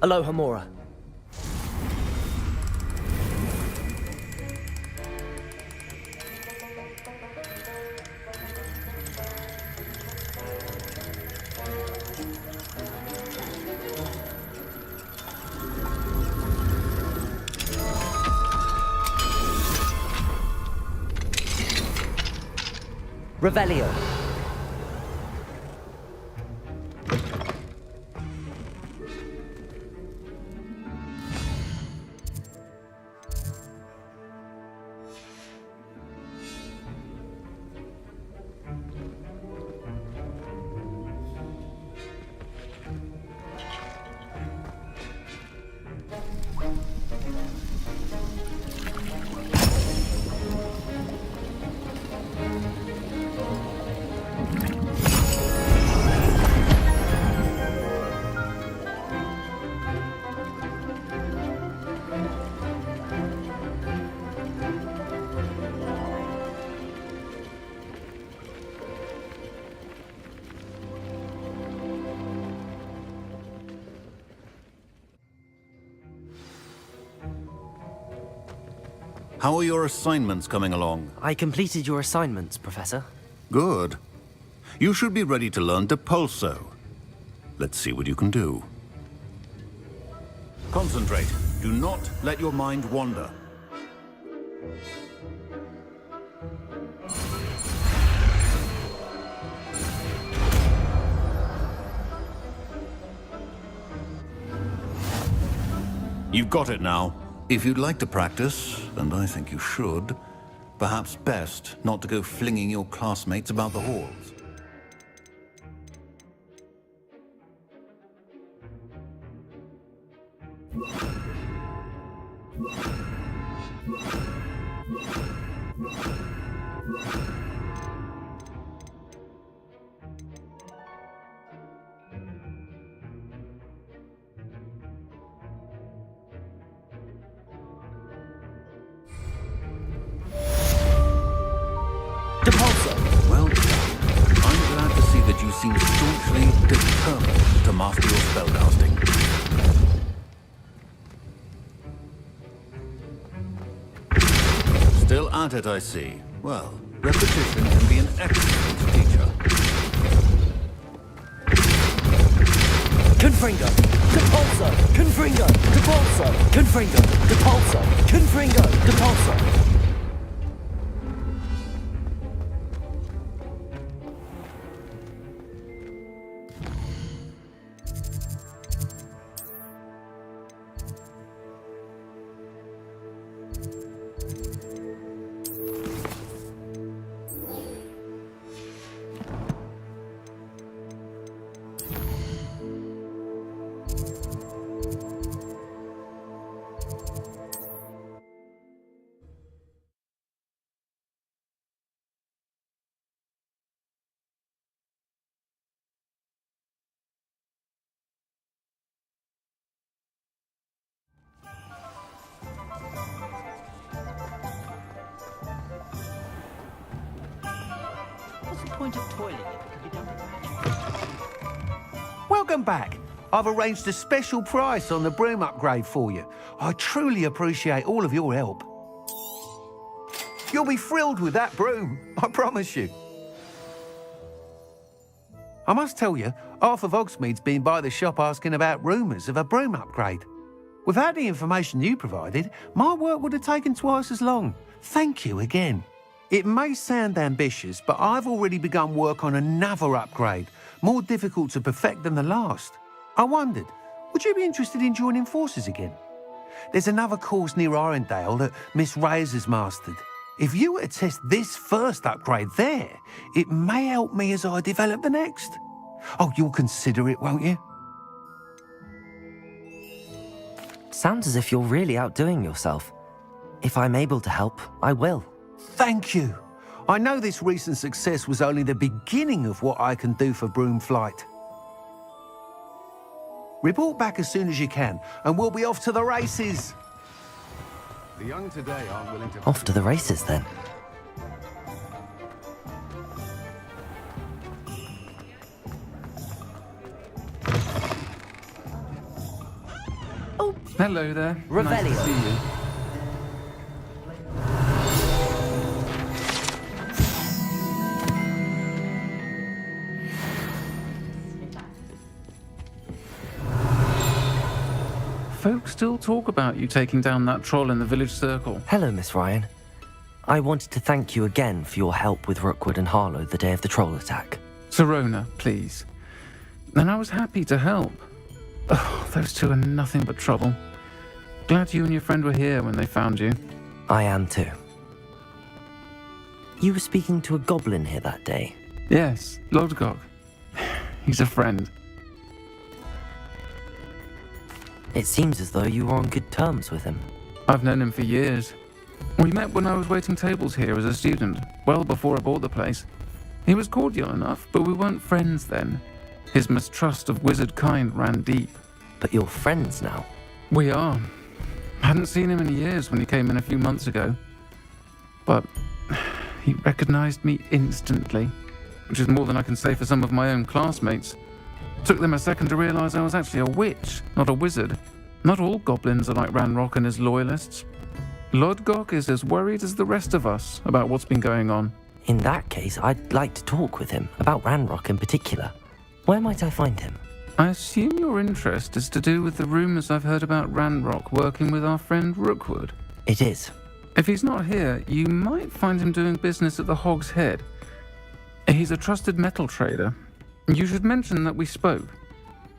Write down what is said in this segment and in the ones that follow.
Aloha Mora. Revelio. How are your assignments coming along? I completed your assignments, Professor. Good. You should be ready to learn Depulso. Let's see what you can do. Concentrate. Do not let your mind wander. You've got it now. If you'd like to practice, and I think you should, perhaps best not to go flinging your classmates about the halls. Depulso! Well, I'm glad to see that you seem staunchly determined to master your spellcasting. Still at it, I see. Well, repetition can be an excellent teacher. Confringo! Depulso! Confringo! Depulso! Confringo! Depulso! Confringo! Depulso! What's the point of toiling if it can be done with magic? Welcome back. I've arranged a special price on the broom upgrade for you. I truly appreciate all of your help. You'll be thrilled with that broom, I promise you. I must tell you, half of Hogsmeade's been by the shop asking about rumours of a broom upgrade. Without the information you provided, my work would have taken twice as long. Thank you again. It may sound ambitious, but I've already begun work on another upgrade, more difficult to perfect than the last. I wondered, would you be interested in joining forces again? There's another course near Arendelle that Miss Reyes has mastered. If you were to test this first upgrade there, it may help me as I develop the next. Oh, you'll consider it, won't you? Sounds as if you're really outdoing yourself. If I'm able to help, I will. Thank you. I know this recent success was only the beginning of what I can do for Broom Flight. Report back as soon as you can, and we'll be off to the races. The young today aren't willing to... Off to the races, then. Hello there. Nice to Revelio. see you. Folks still talk about you taking down that troll in the village circle. Hello, Miss Ryan. I wanted to thank you again for your help with Rookwood and Harlow the day of the troll attack. Serona, please. And I was happy to help. Oh, those two are nothing but trouble. Glad you and your friend were here when they found you. I am too. You were speaking to a goblin here that day. Yes, Lodgok. He's a friend. It seems as though you were on good terms with him. I've known him for years. We met when I was waiting tables here as a student, well before I bought the place. He was cordial enough, but we weren't friends then. His mistrust of wizard kind ran deep. But you're friends now. We are. Hadn't seen him in years when he came in a few months ago. But he recognized me instantly, which is more than I can say for some of my own classmates. Took them a second to realize I was actually a witch, not a wizard. Not all goblins are like Ranrock and his loyalists. Lodgok is as worried as the rest of us about what's been going on. In that case, I'd like to talk with him, about Ranrock in particular. Where might I find him? I assume your interest is to do with the rumors I've heard about Ranrock working with our friend Rookwood. It is. If he's not here, you might find him doing business at the Hog's Head. He's a trusted metal trader. You should mention that we spoke.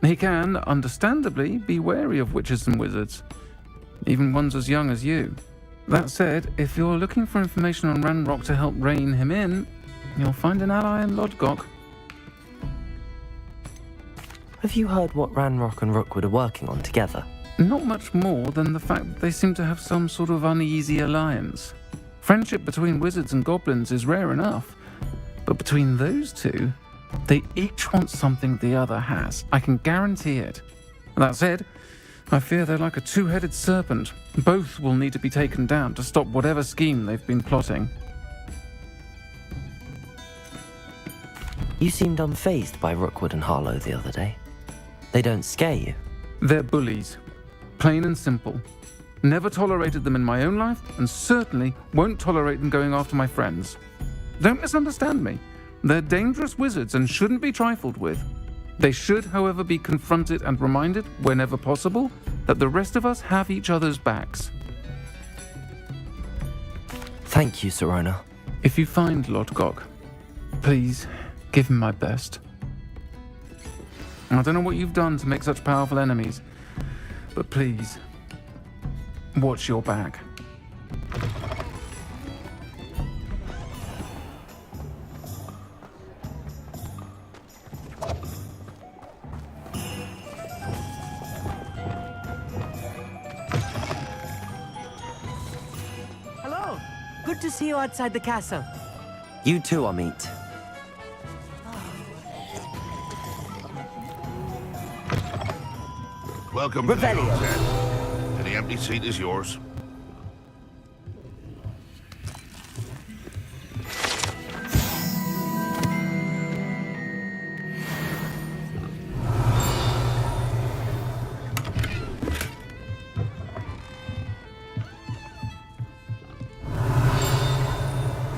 He can, understandably, be wary of witches and wizards, even ones as young as you. That said, if you're looking for information on Ranrock to help rein him in, you'll find an ally in Lodgok. Have you heard what Ranrock and Rookwood are working on together? Not much more than the fact that they seem to have some sort of uneasy alliance. Friendship between wizards and goblins is rare enough, but between those two, they each want something the other has. I can guarantee it. That said, I fear they're like a two-headed serpent. Both will need to be taken down to stop whatever scheme they've been plotting. You seemed unfazed by Rookwood and Harlow the other day. They don't scare you. They're bullies. Plain and simple. Never tolerated them in my own life, and certainly won't tolerate them going after my friends. Don't misunderstand me. They're dangerous wizards and shouldn't be trifled with. They should, however, be confronted and reminded, whenever possible, that the rest of us have each other's backs. Thank you, Serona. If you find Lodgok, please give him my best. I don't know what you've done to make such powerful enemies, but please, watch your back. Hello. Good to see you outside the castle. You too, Amit. Welcome to the Revelio. Hog's Head. Any empty seat is yours.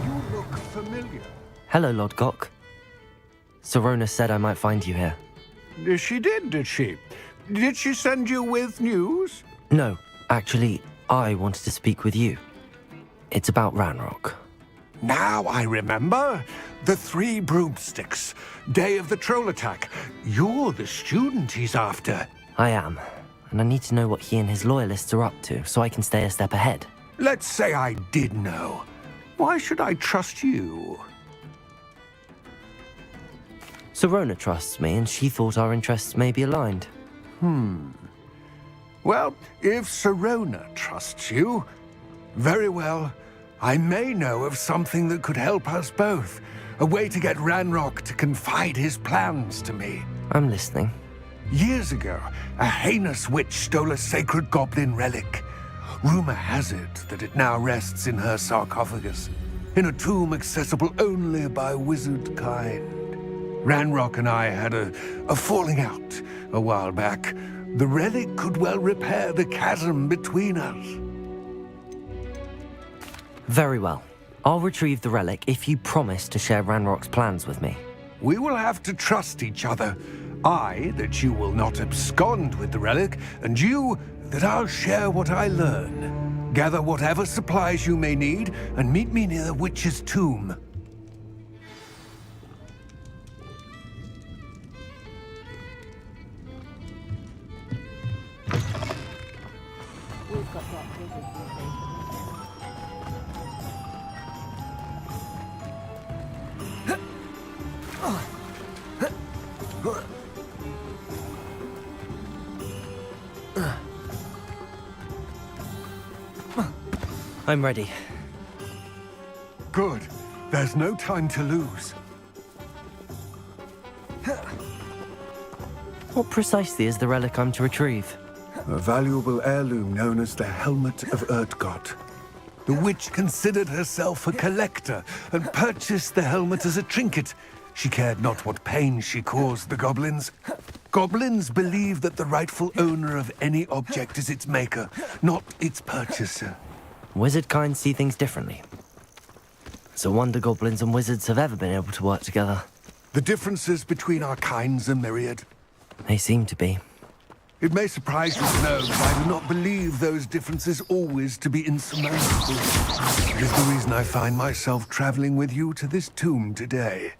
You look familiar. Hello, Lodgok. Serona said I might find you here. She did she? Did she send you with news? No, actually, I wanted to speak with you. It's about Ranrock. Now I remember. The 3 broomsticks. Day of the troll attack. You're the student he's after. I am, and I need to know what he and his loyalists are up to so I can stay a step ahead. Let's say I did know. Why should I trust you? Serona trusts me, and she thought our interests may be aligned. Well, if Serona trusts you, very well. I may know of something that could help us both. A way to get Ranrock to confide his plans to me. I'm listening. Years ago, a heinous witch stole a sacred goblin relic. Rumor has it that it now rests in her sarcophagus, in a tomb accessible only by wizard kind. Ranrock and I had a falling out a while back. The relic could well repair the chasm between us. Very well. I'll retrieve the relic if you promise to share Ranrock's plans with me. We will have to trust each other. I, that you will not abscond with the relic, and you, that I'll share what I learn. Gather whatever supplies you may need, and meet me near the witch's tomb. I'm ready. Good. There's no time to lose. What precisely is the relic I'm to retrieve? A valuable heirloom known as the Helmet of Urtgot. The witch considered herself a collector and purchased the helmet as a trinket. She cared not what pain she caused the goblins. Goblins believe that the rightful owner of any object is its maker, not its purchaser. Wizard kind see things differently. It's a wonder goblins and wizards have ever been able to work together. The differences between our kinds are myriad. They seem to be. It may surprise you to know that I do not believe those differences always to be insurmountable. It is the reason I find myself traveling with you to this tomb today.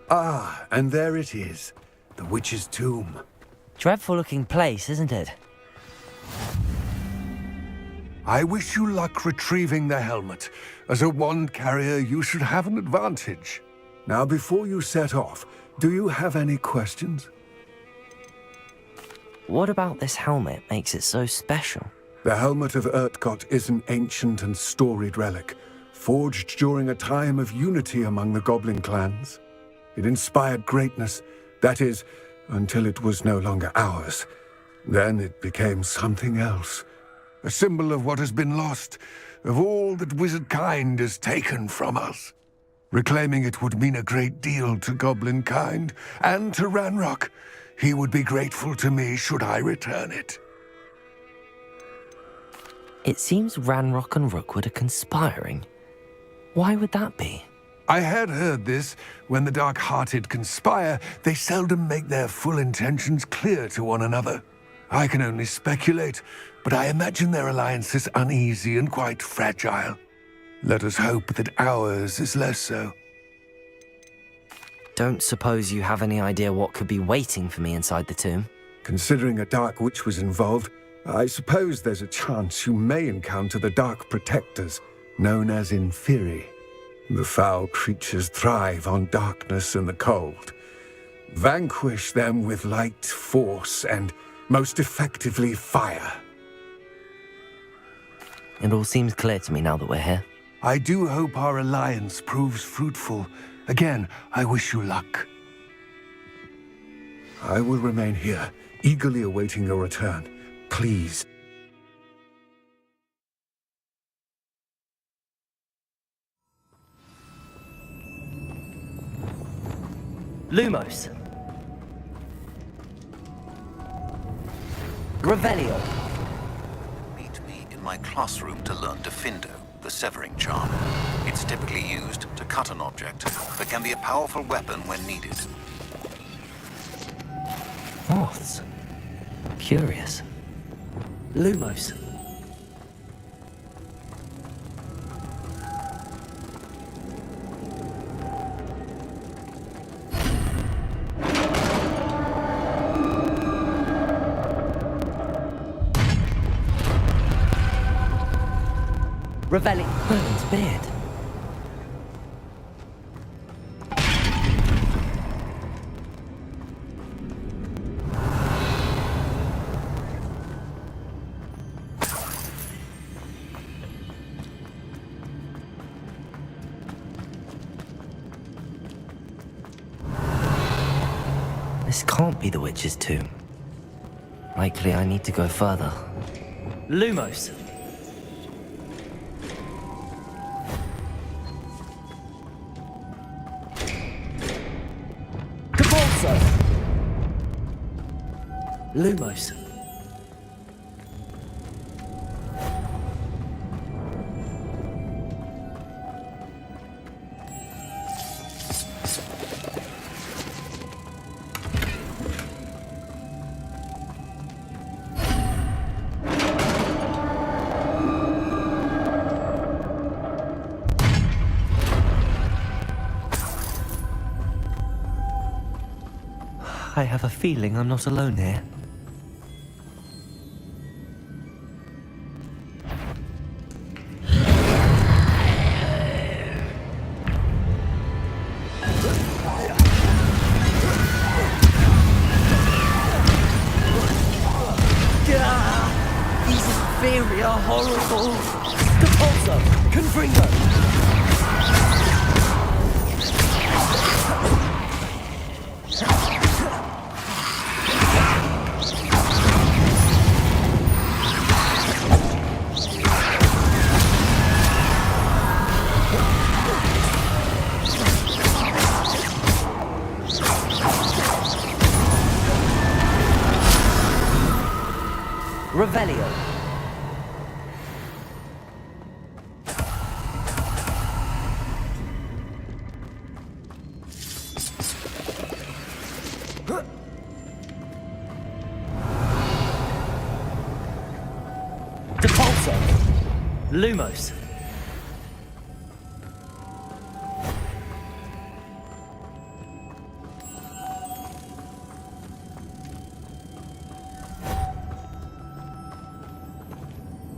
Ah, and there it is, the witch's tomb. Dreadful looking place, isn't it? I wish you luck retrieving the helmet. As a wand carrier, you should have an advantage. Now, before you set off, do you have any questions? What about this helmet makes it so special? The Helmet of Urtgot is an ancient and storied relic, forged during a time of unity among the goblin clans. It inspired greatness, that is, until it was no longer ours. Then it became something else. A symbol of what has been lost, of all that wizard kind has taken from us. Reclaiming it would mean a great deal to goblin kind, and to Ranrock. He would be grateful to me should I return it. It seems Ranrock and Rookwood are conspiring. Why would that be? I had heard this. When the dark-hearted conspire, they seldom make their full intentions clear to one another. I can only speculate, but I imagine their alliance is uneasy and quite fragile. Let us hope that ours is less so. Don't suppose you have any idea what could be waiting for me inside the tomb? Considering a dark witch was involved, I suppose there's a chance you may encounter the Dark Protectors, known as Inferi. The foul creatures thrive on darkness and the cold. Vanquish them with light, force, and most effectively fire. It all seems clear to me now that we're here. I do hope our alliance proves fruitful. Again, I wish you luck. I will remain here, eagerly awaiting your return. Please. Lumos. Revelio. Meet me in my classroom to learn Defindo, the severing charm. It's typically used to cut an object, but can be a powerful weapon when needed. Moths. Curious. Lumos. Revelli. Merlin's beard. This can't be the witch's tomb. Likely I need to go further. Lumos. Capalso. Lumos. I have a feeling I'm not alone here. These inferior horrible. Capalso. Confringo. Revelio. Depulso. Lumos.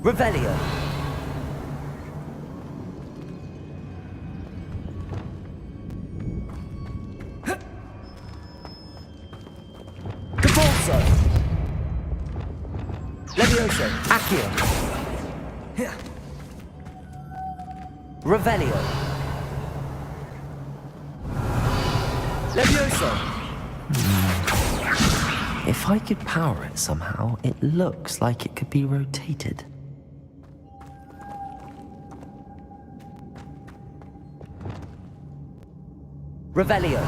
Revelio. Capalso. Levioso. Accio. Revelio. Levioso. If I could power it somehow, it looks like it could be rotated. Revelio.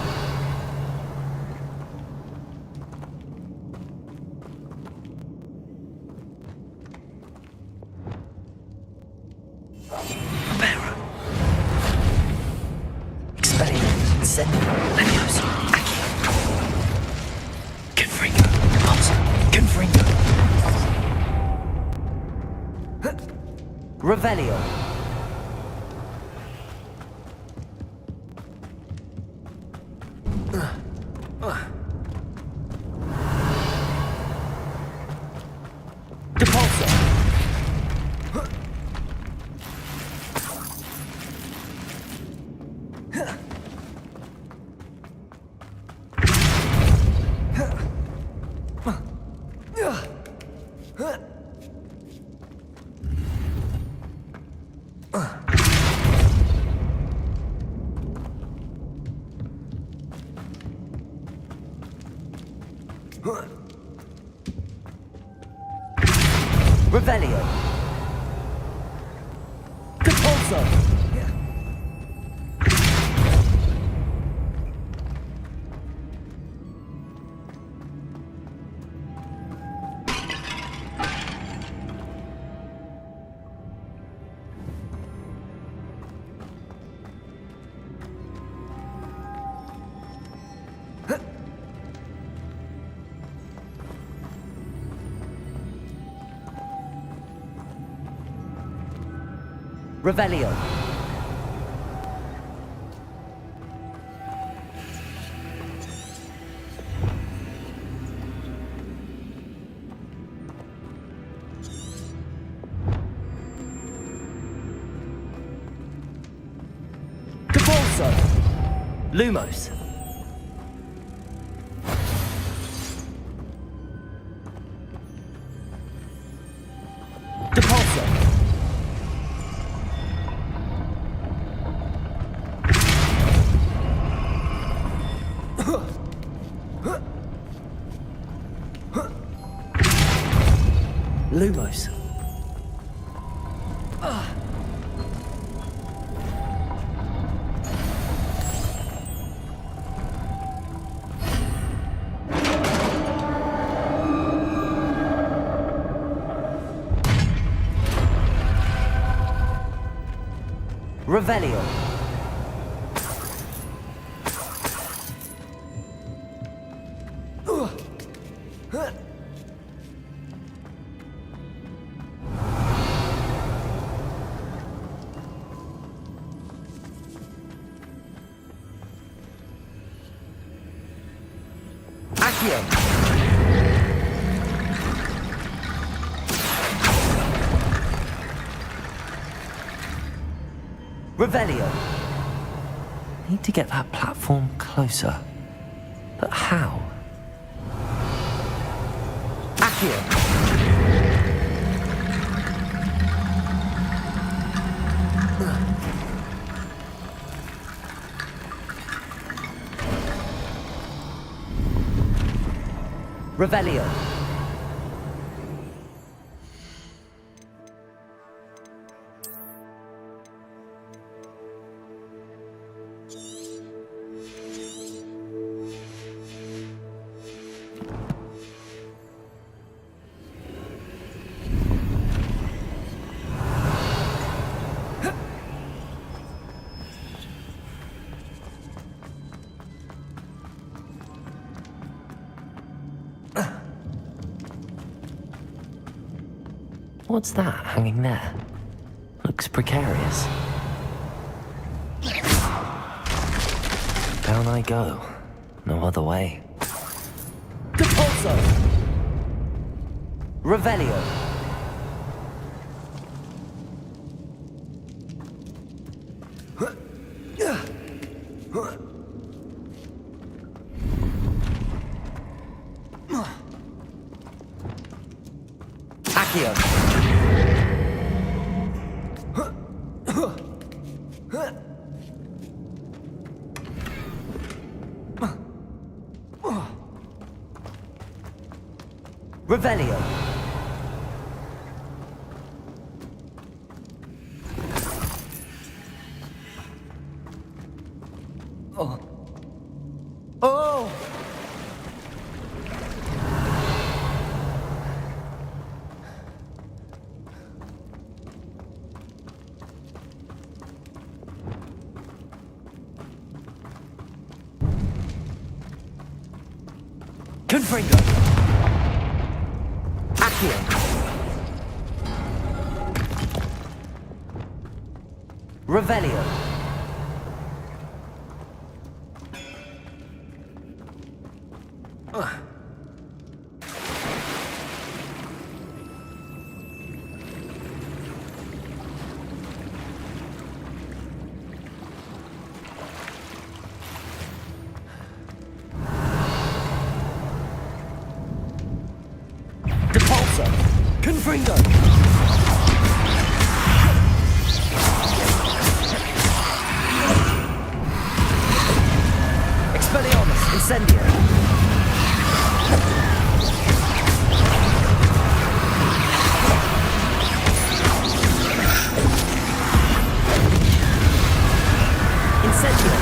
Reparo. Experiment. Incendio. Levioso. Accio. Confringo. Capalso. Confringo. Revelio. Depulso. Revelio. Capalso. Revelio. Capalso. Lumos. Depulso. Lumos. Revelio. Accio. Revelio. Need to get that platform closer. But how? Accio. Revelio. What's that hanging there? Looks precarious. Down I go. No other way. Depulso. Revelio. Accio. Revelio. Oh. Oh! Confringo. Accio. Revelio. Depulso. Confringo. Expelliarmus. Incendio. Incendio.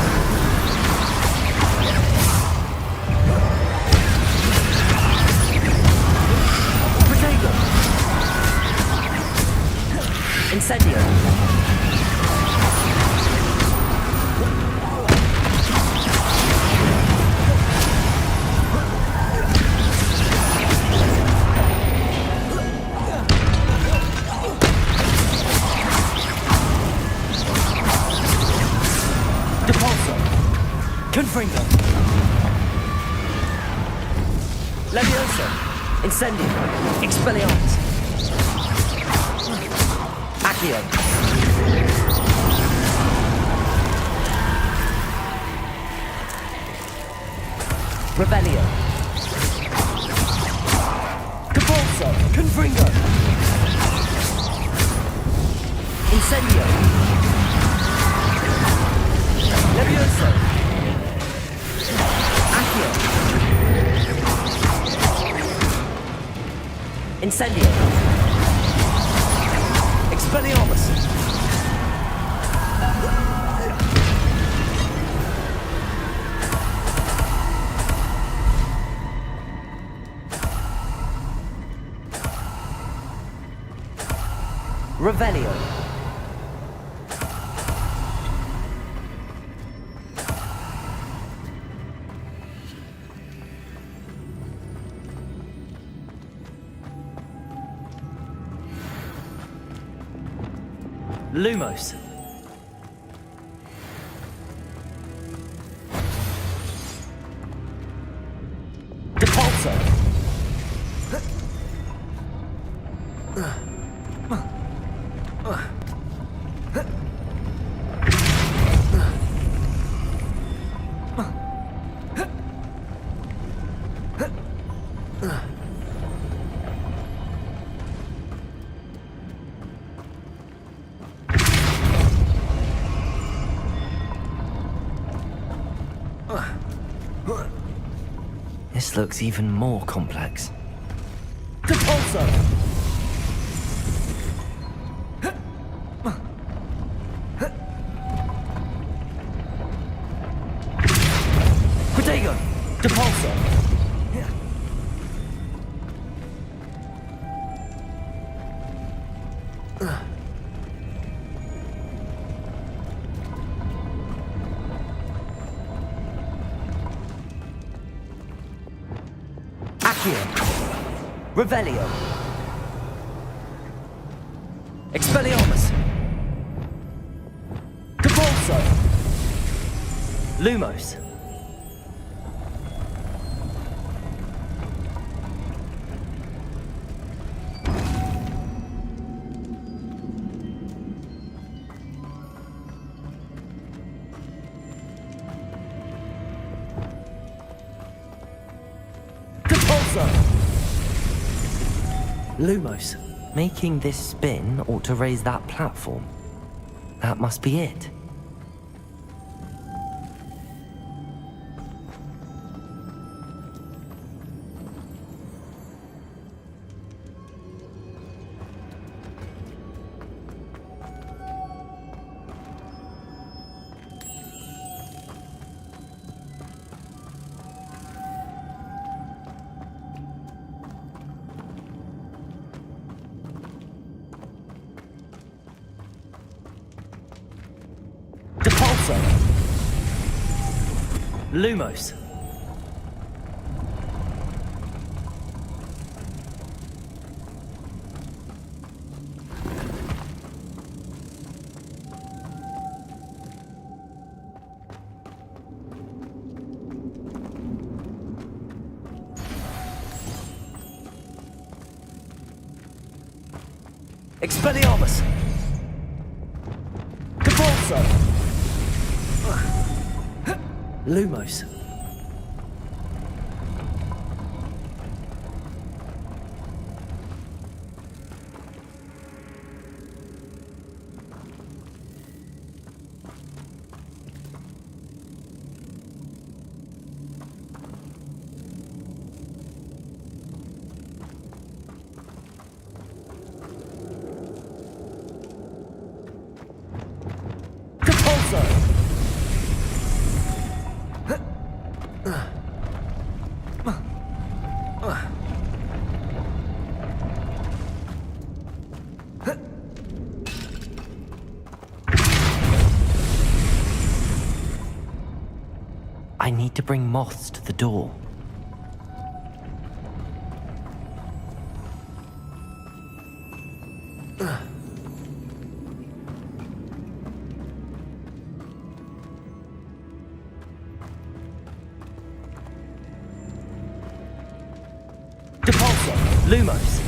Protego. Incendio. Depulso. Confringo. Levioso. Incendio. Expelliarmus. Accio. Revelio. Depulso. Confringo. Incendio. Levioso. Accio. Incendio. Expelliarmus! Revelio. Lumos. Depulso. This looks even more complex. Depulso. Protego. Depulso. Accio. Revelio. Expelliarmus. Depulso. Lumos. Lumos. Making this spin ought to raise that platform. That must be it. Depulso. Lumos. Expelliarmus. Depulso. Lumos. Depulso. I need to bring moths to the door. Depulso. Lumos.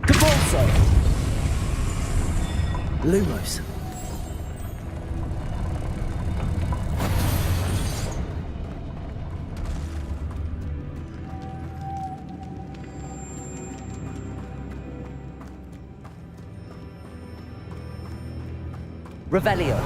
Depulso. Lumos. Revelio.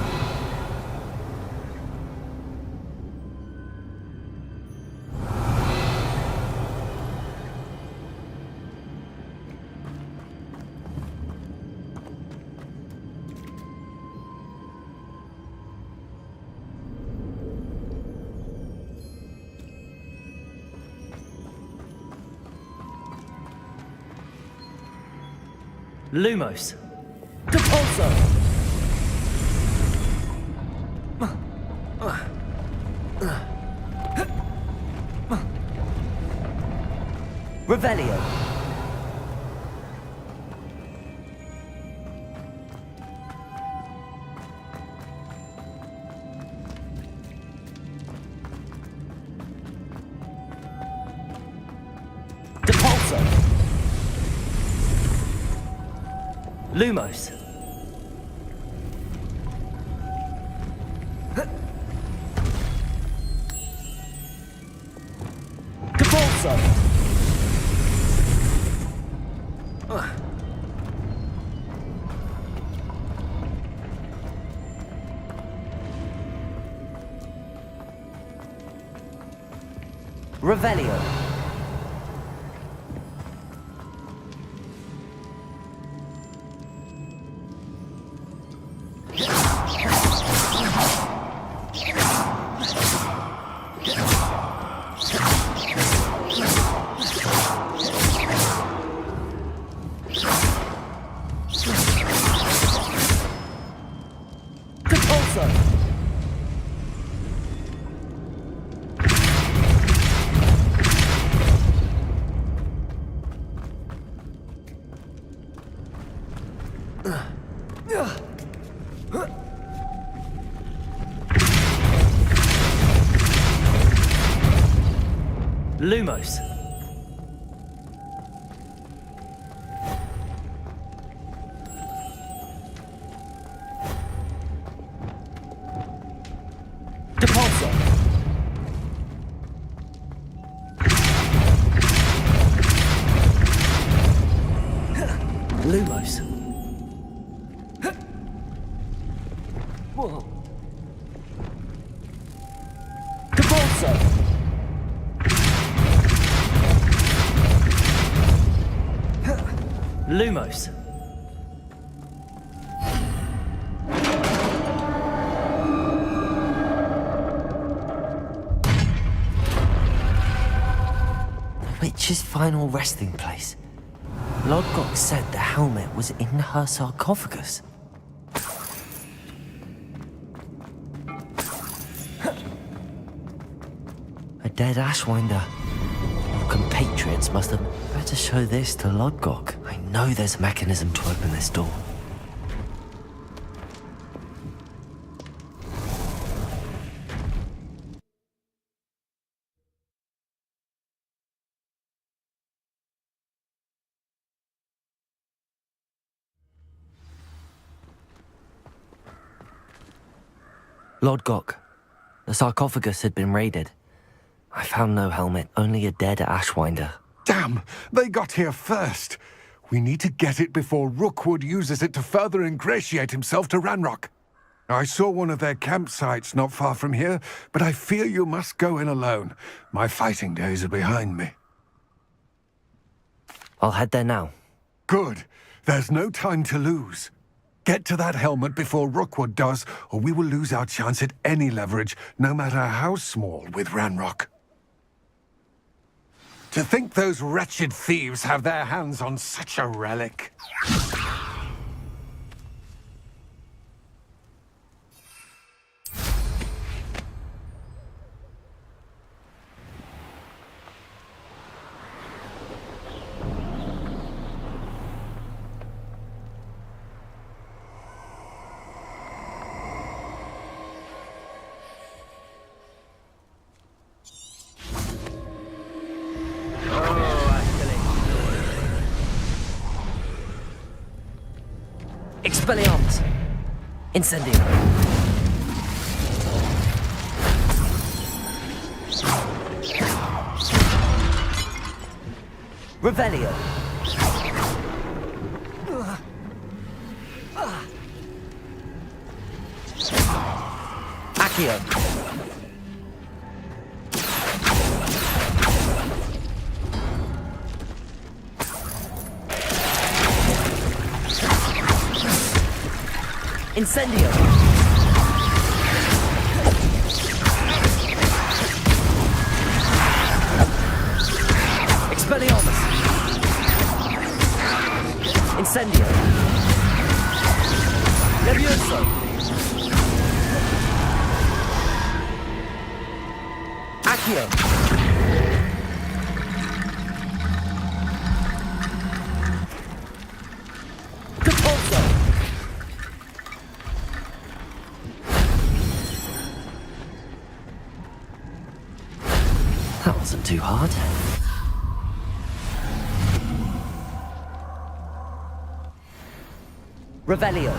Lumos. Depulso. Revelio. Depulso. Lumos. Depulso. Revelio. Depulso. Lumos. Depulso. Lumos. Whoa. Depulso. Lumos. The witch's final resting place. Lodgok said the helmet was in her sarcophagus. A dead Ashwinder. Your compatriots must have better show this to Lodgok. I know there's a mechanism to open this door. Lodgok, the sarcophagus had been raided. I found no helmet, only a dead Ashwinder. Damn! They got here first. We need to get it before Rookwood uses it to further ingratiate himself to Ranrock. I saw one of their campsites not far from here, but I fear you must go in alone. My fighting days are behind me. I'll head there now. Good. There's no time to lose. Get to that helmet before Rookwood does, or we will lose our chance at any leverage, no matter how small, with Ranrock. To think those wretched thieves have their hands on such a relic. Expelliarmus. Incendio. Revelio. Accio. Incendio. Expelliarmus. Incendio. Levioso. Accio. Capulso. That wasn't too hard. Revelio.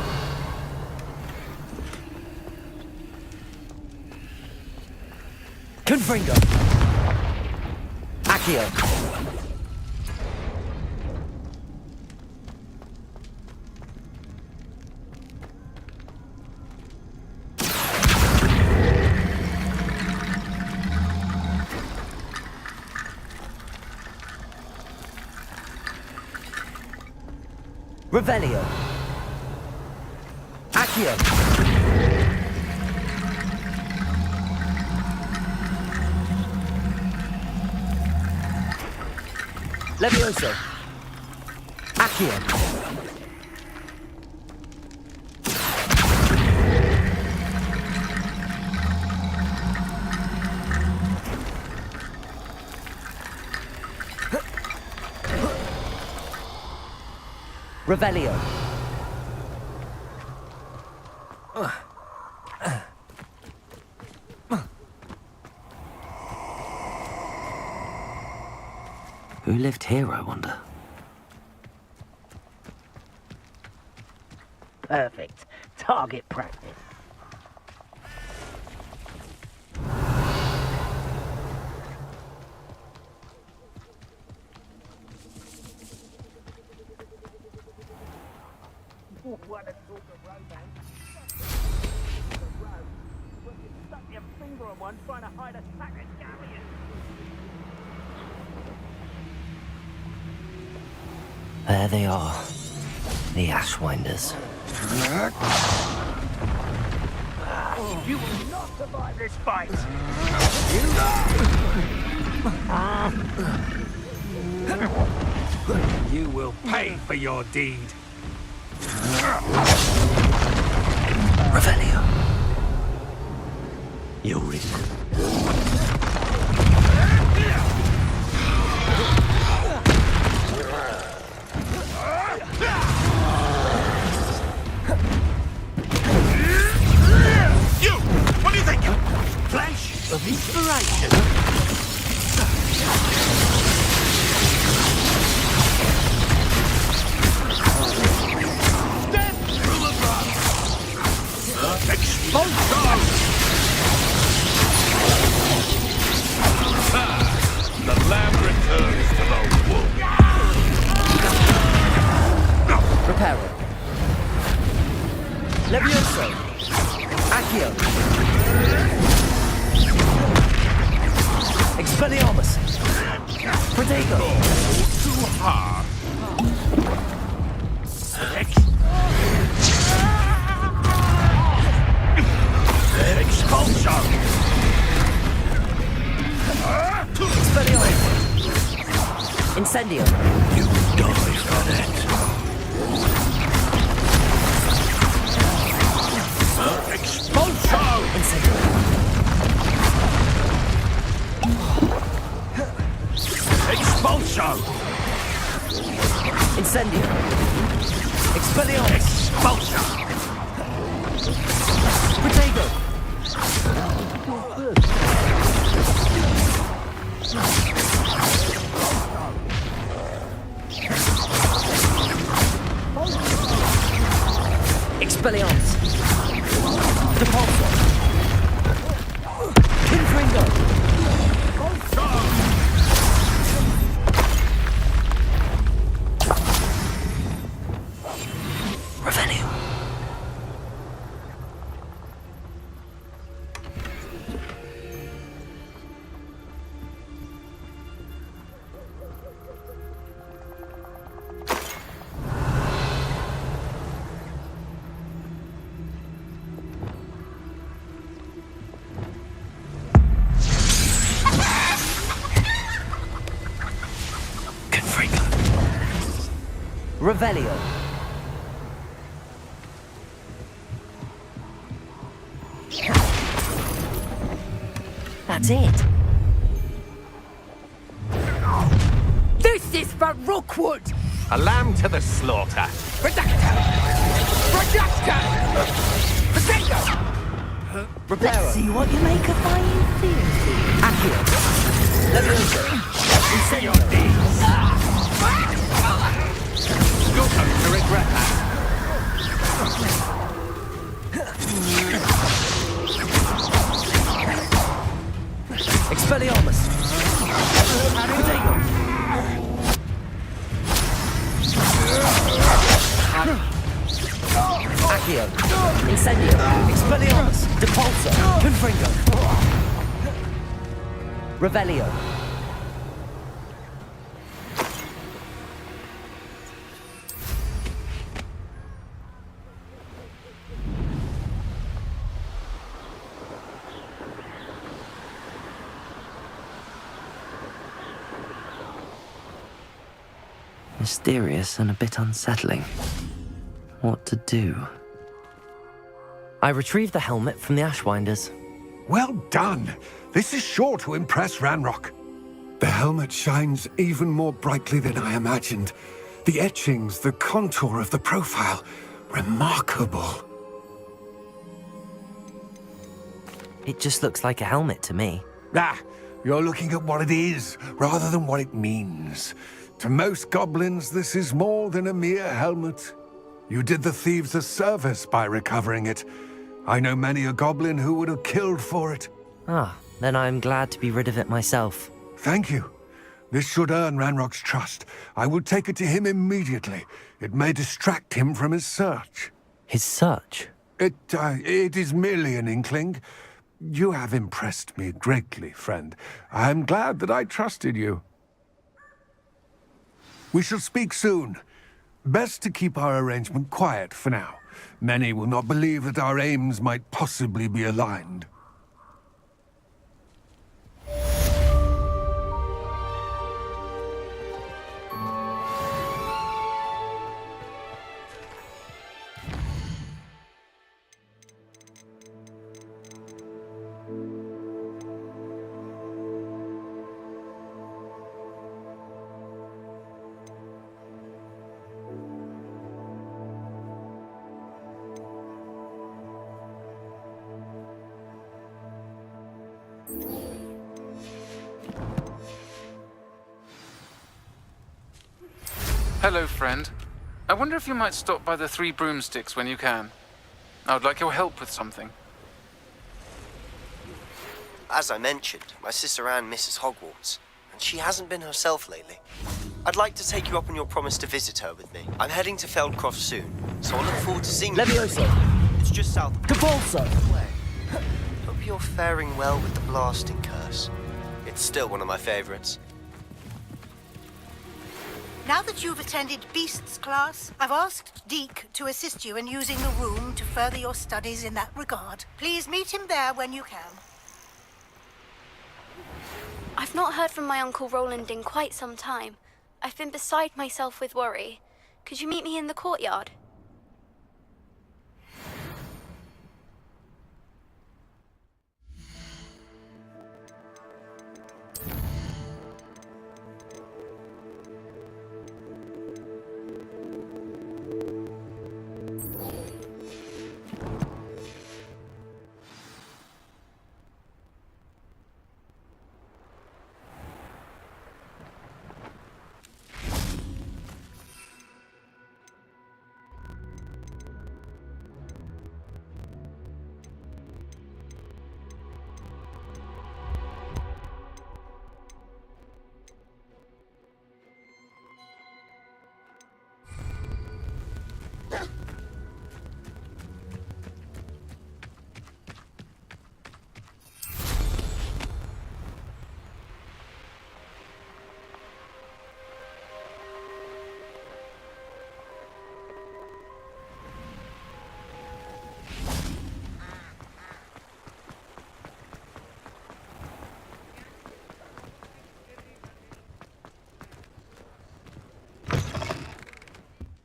Confringo. Accio. Revelio. Accio. Levioso. Accio. Revelio. Who lived here, I wonder? Perfect. Target practice. What a talk of romance. The road. Well, you stuck your finger on one trying to hide a sack of galleons. There they are. The Ashwinders. You will not survive this fight. You will pay for your deed. Revelio. You're in. You! What do you think? Flash of inspiration. Death through the ground. Expulsion! The lamb returns to the wolf. Reparo. Levioso. Accio. Expelliarmus. Protego. Too hard. Expulsion! Expelliarmus. Incendio. You die for that. Expulsion! Incendio. Expulsion! Incendio. Expelliarmus. Expulsion! Protego. Expelliarmus. Depulso. Confringo. Revelio. Revelio. That's it. This is for Rookwood! A lamb to the slaughter. Reductor! Reductor! Potato! Reparo. See what you make of my infinity. Accio. Levioso. Incendio. You're going to regret that. Expelliarmus. Protego. Accio. Incendio. Expelliarmus. Depulso. Confringo. Revelio. Mysterious and a bit unsettling. What to do? I retrieved the helmet from the Ashwinders. Well done. This is sure to impress Ranrock. The helmet shines even more brightly than I imagined. The etchings, the contour of the profile, remarkable. It just looks like a helmet to me. Ah, you're looking at what it is, rather than what it means. To most goblins, this is more than a mere helmet. You did the thieves a service by recovering it. I know many a goblin who would have killed for it. Ah, then I'm glad to be rid of it myself. Thank you. This should earn Ranrock's trust. I will take it to him immediately. It may distract him from his search. His search? It is merely an inkling. You have impressed me greatly, friend. I am glad that I trusted you. We shall speak soon. Best to keep our arrangement quiet for now. Many will not believe that our aims might possibly be aligned. Hello, friend. I wonder if you might stop by the Three Broomsticks when you can. I would like your help with something. As I mentioned, my sister Anne misses Hogwarts, and she hasn't been herself lately. I'd like to take you up on your promise to visit her with me. I'm heading to Feldcroft soon, so I look forward to seeing you. Levioso. It's just south of Depulso. Hope you're faring well with the blasting curse. It's still one of my favorites. Now that you've attended Beasts class, I've asked Deke to assist you in using the room to further your studies in that regard. Please meet him there when you can. I've not heard from my Uncle Roland in quite some time. I've been beside myself with worry. Could you meet me in the courtyard?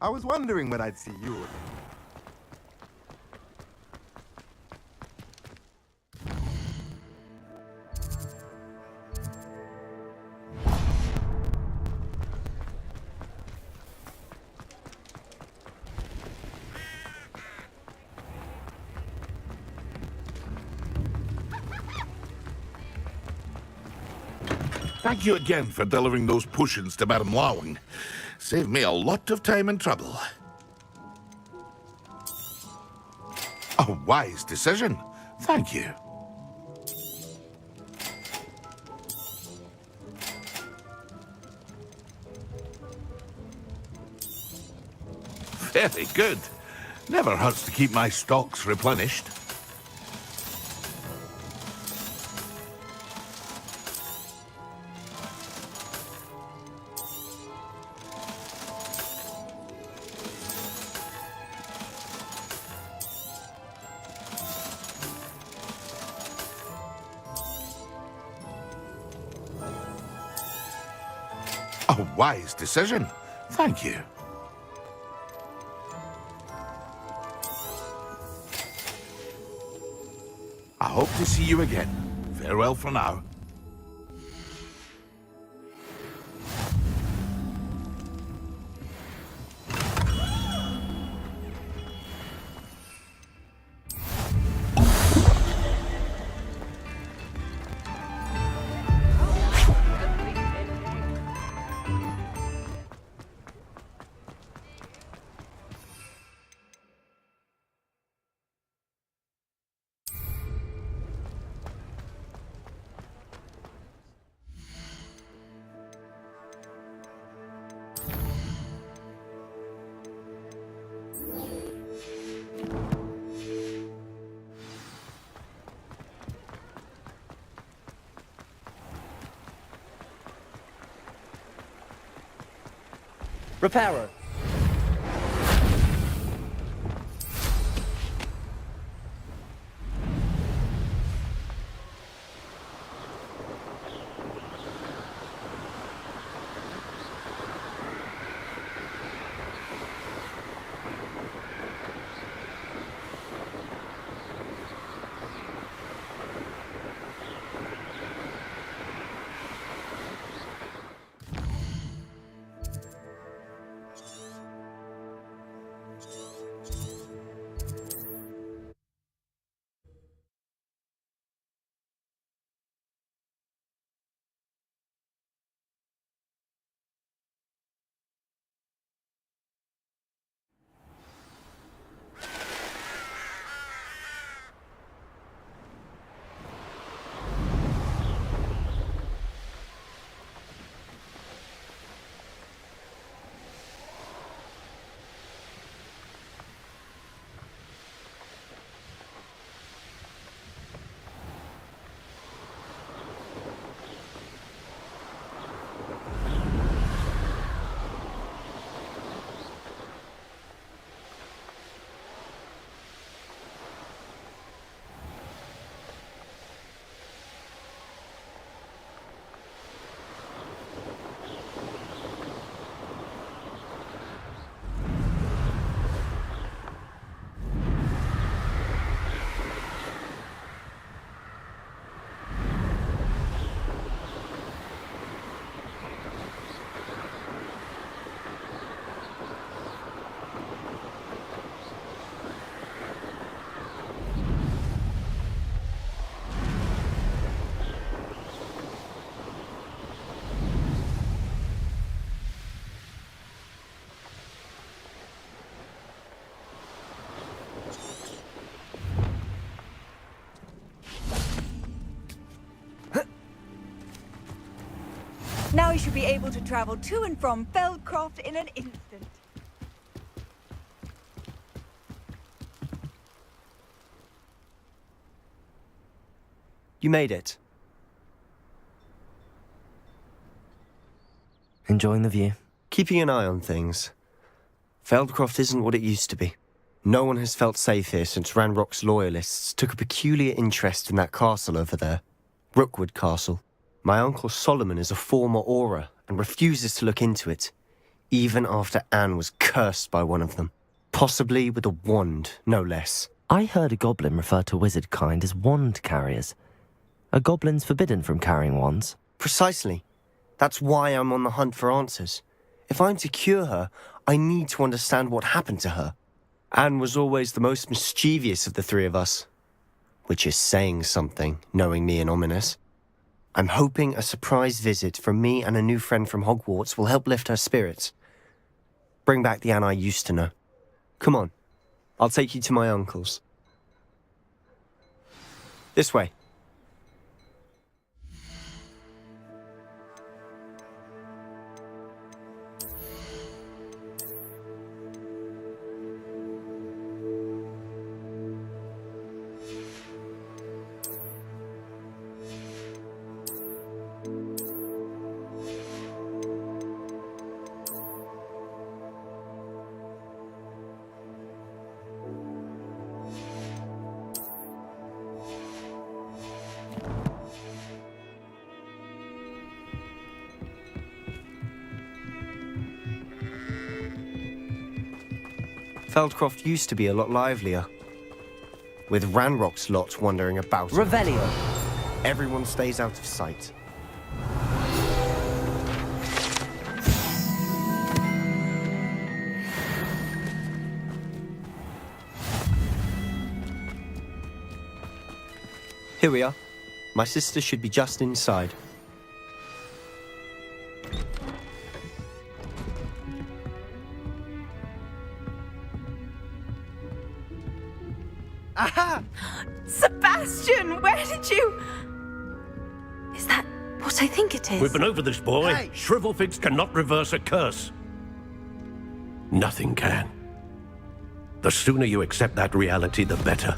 I was wondering when I'd see you again. Thank you again for delivering those potions to Madame Lawing. Saved me a lot of time and trouble. A wise decision. Thank you. Very good. Never hurts to keep my stocks replenished. A wise decision. Thank you. I hope to see you again. Farewell for now. Reparo. Now you should be able to travel to and from Feldcroft in an instant. You made it. Enjoying the view? Keeping an eye on things. Feldcroft isn't what it used to be. No one has felt safe here since Ranrock's loyalists took a peculiar interest in that castle over there. Rookwood Castle. My uncle Solomon is a former Auror and refuses to look into it. even after Anne was cursed by one of them. Possibly with a wand, no less. I heard a goblin refer to wizard kind as wand carriers. Are goblins forbidden from carrying wands? Precisely. That's why I'm on the hunt for answers. If I'm to cure her, I need to understand what happened to her. Anne was always the most mischievous of the three of us. Which is saying something, knowing me and Ominous. I'm hoping a surprise visit from me and a new friend from Hogwarts will help lift her spirits. Bring back the Anne I used to know. Come on, I'll take you to my uncle's. This way. Feldcroft used to be a lot livelier. With Ranrock's lot wandering about. Revelio. Everyone stays out of sight. Here we are. My sister should be just inside. Aha! Sebastian, where did you... Is that what I think it is? We've been over this, boy. Hey. Shrivelfigs cannot reverse a curse. Nothing can. The sooner you accept that reality, the better.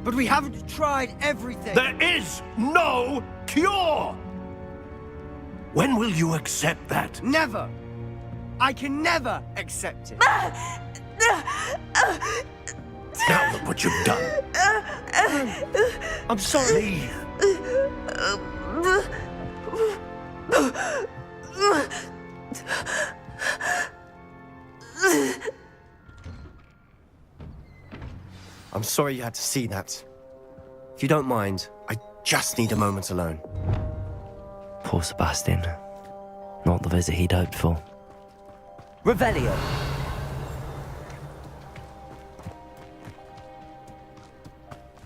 But we haven't tried everything. There is no cure! When will you accept that? Never. I can never accept it. Now look what you've done. I'm sorry. Leave. I'm sorry you had to see that. If you don't mind, I just need a moment alone. Poor Sebastian. Not the visit he'd hoped for. Revelio.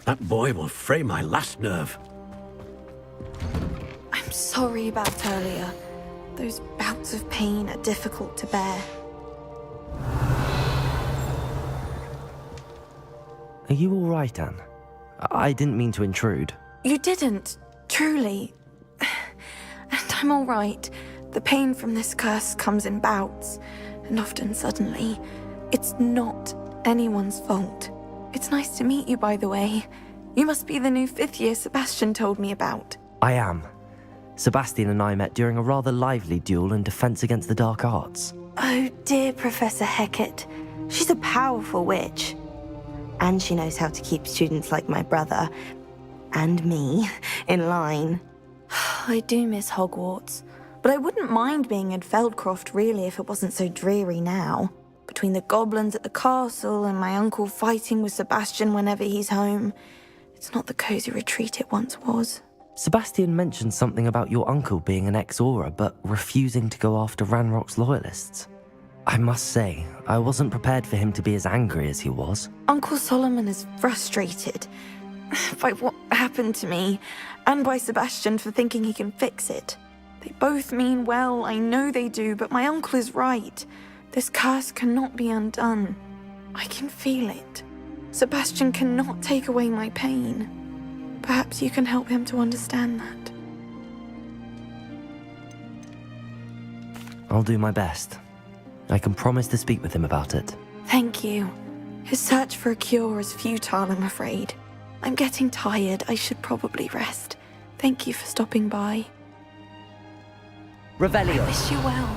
That boy will fray my last nerve. I'm sorry about earlier. Those bouts of pain are difficult to bear. Are you all right, Anne? I didn't mean to intrude. You didn't, truly. And I'm all right. The pain from this curse comes in bouts, and often suddenly. It's not anyone's fault. It's nice to meet you, by the way. You must be the new 5th year Sebastian told me about. I am. Sebastian and I met during a rather lively duel in defense against the dark arts. Oh, dear Professor Hecat. She's a powerful witch. And she knows how to keep students like my brother, and me, in line. I do miss Hogwarts, but I wouldn't mind being in Feldcroft, really, if it wasn't so dreary now. Between the goblins at the castle and my uncle fighting with Sebastian whenever he's home, it's not the cozy retreat it once was. Sebastian mentioned something about your uncle being an ex-Auror, but refusing to go after Ranrock's loyalists. I must say, I wasn't prepared for him to be as angry as he was. Uncle Solomon is frustrated by what happened to me, and by Sebastian for thinking he can fix it. They both mean well, I know they do, but my uncle is right. This curse cannot be undone. I can feel it. Sebastian cannot take away my pain. Perhaps you can help him to understand that. I'll do my best. I can promise to speak with him about it. Thank you. His search for a cure is futile, I'm afraid. I'm getting tired. I should probably rest. Thank you for stopping by. Revelio. I wish you well.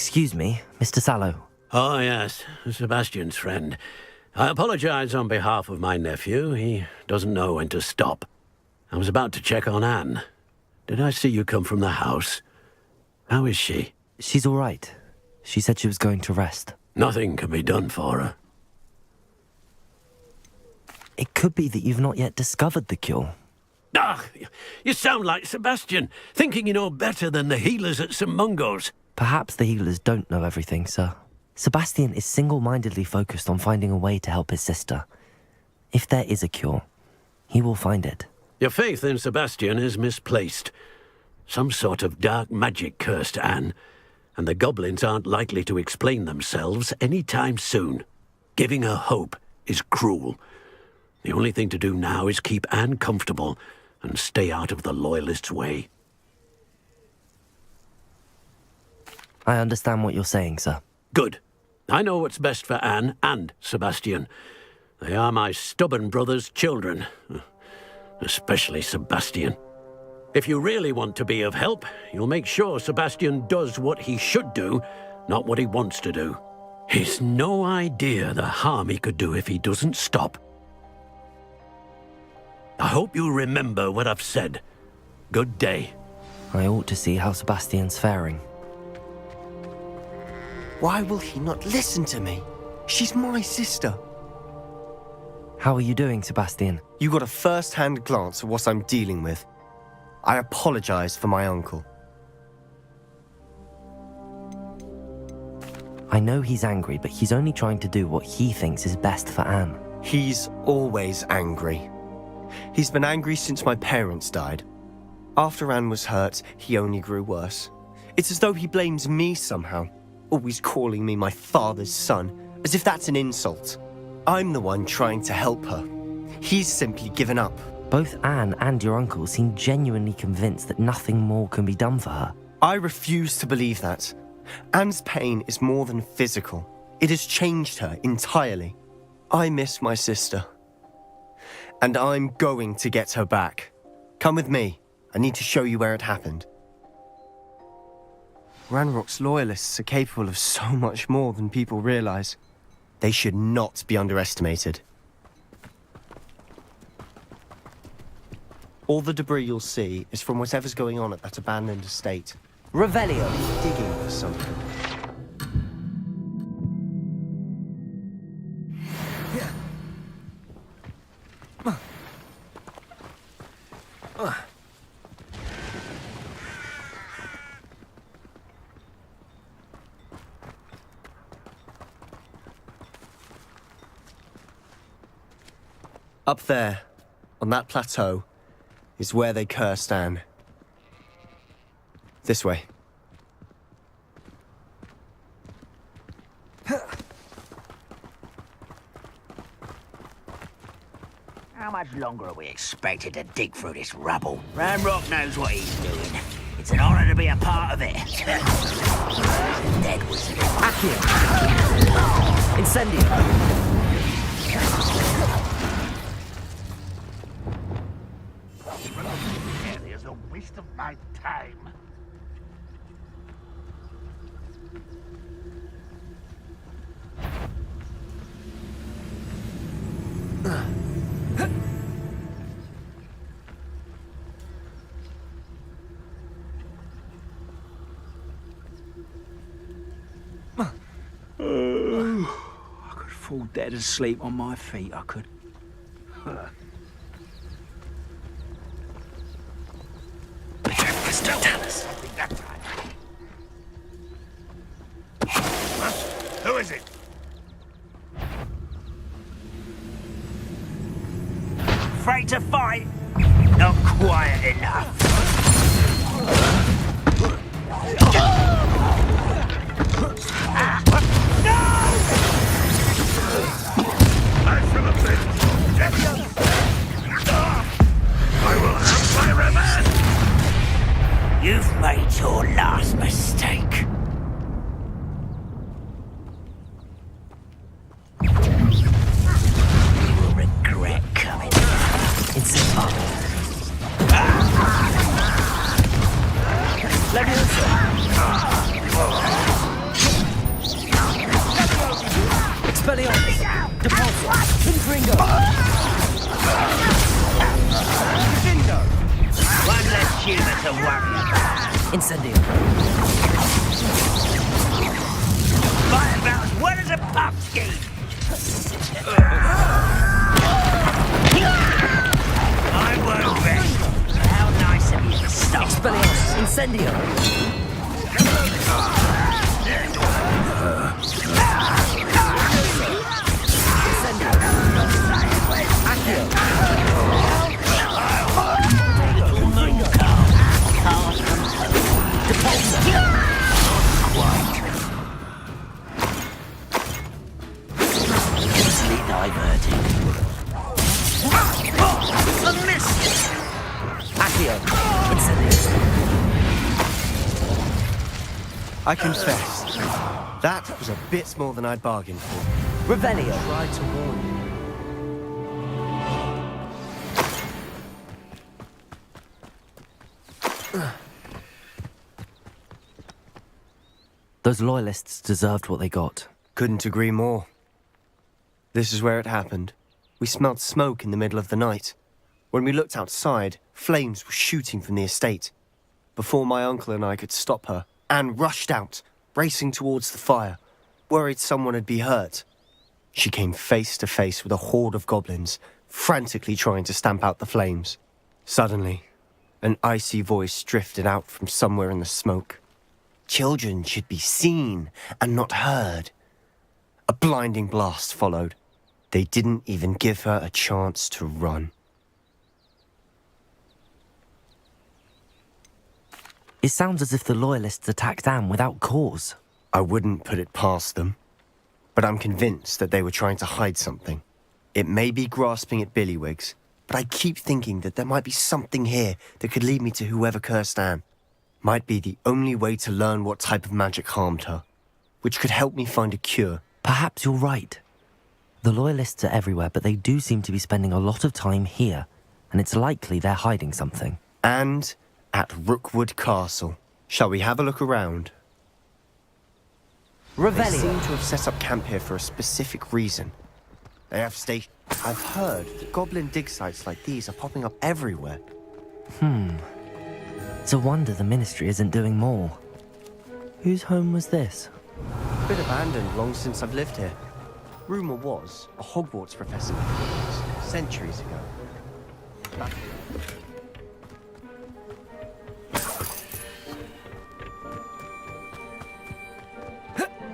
Excuse me, Mr. Sallow. Oh, yes, Sebastian's friend. I apologize on behalf of my nephew. He doesn't know when to stop. I was about to check on Anne. Did I see you come from the house? How is she? She's all right. She said she was going to rest. Nothing can be done for her. It could be that you've not yet discovered the cure. Ah, you sound like Sebastian, thinking you know better than the healers at St. Mungo's. Perhaps the healers don't know everything, sir. Sebastian is single-mindedly focused on finding a way to help his sister. If there is a cure, he will find it. Your faith in Sebastian is misplaced. Some sort of dark magic cursed Anne, and the goblins aren't likely to explain themselves any time soon. Giving her hope is cruel. The only thing to do now is keep Anne comfortable and stay out of the Loyalists' way. I understand what you're saying, sir. Good. I know what's best for Anne and Sebastian. They are my stubborn brother's children. Especially Sebastian. If you really want to be of help, you'll make sure Sebastian does what he should do, not what he wants to do. He's no idea the harm he could do if he doesn't stop. I hope you remember what I've said. Good day. I ought to see how Sebastian's faring. Why will he not listen to me? She's my sister. How are you doing, Sebastian? You got a first-hand glance at what I'm dealing with. I apologize for my uncle. I know he's angry, but he's only trying to do what he thinks is best for Anne. He's always angry. He's been angry since my parents died. After Anne was hurt, he only grew worse. It's as though he blames me somehow, always calling me my father's son, as if that's an insult. I'm the one trying to help her. He's simply given up. Both Anne and your uncle seem genuinely convinced that nothing more can be done for her. I refuse to believe that. Anne's pain is more than physical. It has changed her entirely. I miss my sister. And I'm going to get her back. Come with me. I need to show you where it happened. Ranrock's loyalists are capable of so much more than people realize. They should not be underestimated. All the debris you'll see is from whatever's going on at that abandoned estate. Revelio! Digging for something. Up there, on that plateau, is where they cursed Anne. This way. How much longer are we expected to dig through this rubble? Ranrock knows what he's doing. It's an honor to be a part of it. Dead wizard. Accio! Incendio! There's a waste of my time. I could fall dead asleep on my feet, I could. Who is it? Afraid to fight? Not quiet enough. I will have my revenge! You've made your last mistake. You will regret coming here. It's up. Leviosa! Expelliarmus! Depulso! Confringo! One less human to worry about. Incendio! Fly about as well as a pumpkin. I won't rest. How nice of you to stop. Expelliarmus! Incendio! I confess, that was a bit more than I'd bargained for. Revelio! I tried to warn you. Those loyalists deserved what they got. Couldn't agree more. This is where it happened. We smelled smoke in the middle of the night. When we looked outside, flames were shooting from the estate. Before my uncle and I could stop her, Anne rushed out, racing towards the fire, worried someone had been hurt. She came face to face with a horde of goblins, frantically trying to stamp out the flames. Suddenly, an icy voice drifted out from somewhere in the smoke. Children should be seen and not heard. A blinding blast followed. They didn't even give her a chance to run. It sounds as if the loyalists attacked Anne without cause. I wouldn't put it past them, but I'm convinced that they were trying to hide something. It may be grasping at Billywigs, but I keep thinking that there might be something here that could lead me to whoever cursed Anne. Might be the only way to learn what type of magic harmed her, which could help me find a cure. Perhaps you're right. The loyalists are everywhere, but they do seem to be spending a lot of time here, and it's likely they're hiding something. And at Rookwood Castle. Shall we have a look around? They Revelio! seem to have set up camp here for a specific reason. They have stations. I've heard that goblin dig sites like these are popping up everywhere. It's a wonder the Ministry isn't doing more. Whose home was this? Been abandoned long since I've lived here. Rumour was a Hogwarts professor centuries ago.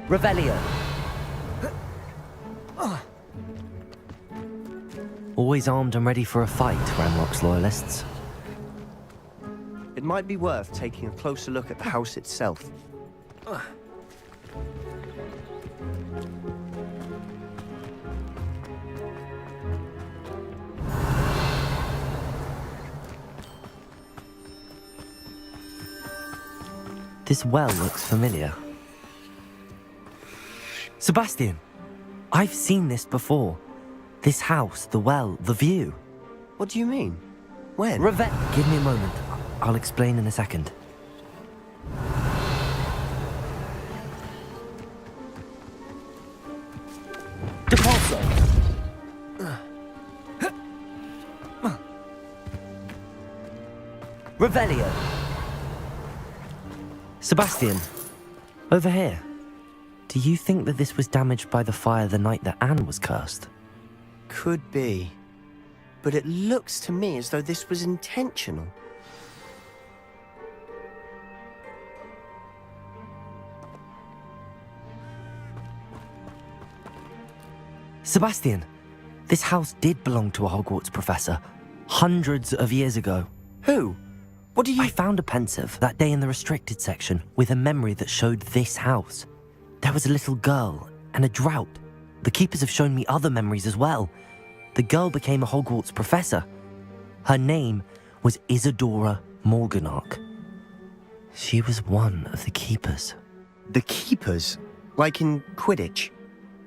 Revelio! Always armed and ready for a fight, Ranrock's loyalists. It might be worth taking a closer look at the house itself. This well looks familiar. Sebastian! I've seen this before. This house, the well, the view. What do you mean? When? Give me a moment. I'll explain in a second. Depulso! Revelio! Sebastian, over here. Do you think that this was damaged by the fire the night that Anne was cursed? Could be. But it looks to me as though this was intentional. Sebastian, this house did belong to a Hogwarts professor, hundreds of years ago. Who? What do you— I found a pensive that day in the restricted section with a memory that showed this house. There was a little girl and a drought. The keepers have shown me other memories as well. The girl became a Hogwarts professor. Her name was Isadora Morganach. She was one of the keepers. The keepers? Like in Quidditch?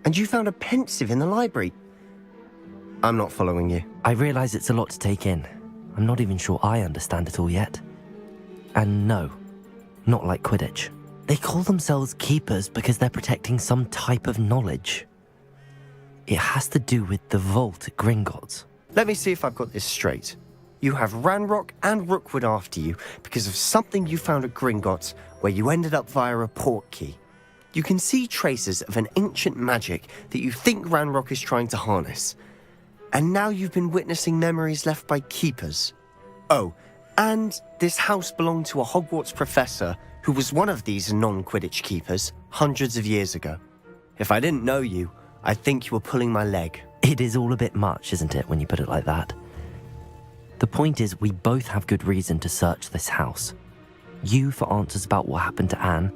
And you found a pensive in the library? I'm not following you. I realize it's a lot to take in. I'm not even sure I understand it all yet. And no, not like Quidditch. They call themselves keepers because they're protecting some type of knowledge. It has to do with the vault at Gringotts. Let me see if I've got this straight. You have Ranrock and Rookwood after you because of something you found at Gringotts where you ended up via a port key. You can see traces of an ancient magic that you think Ranrock is trying to harness. And now you've been witnessing memories left by keepers. Oh, and this house belonged to a Hogwarts professor who was one of these non-Quidditch keepers hundreds of years ago. If I didn't know you, I'd think you were pulling my leg. It is all a bit much, isn't it, when you put it like that? The point is, we both have good reason to search this house. You for answers about what happened to Anne,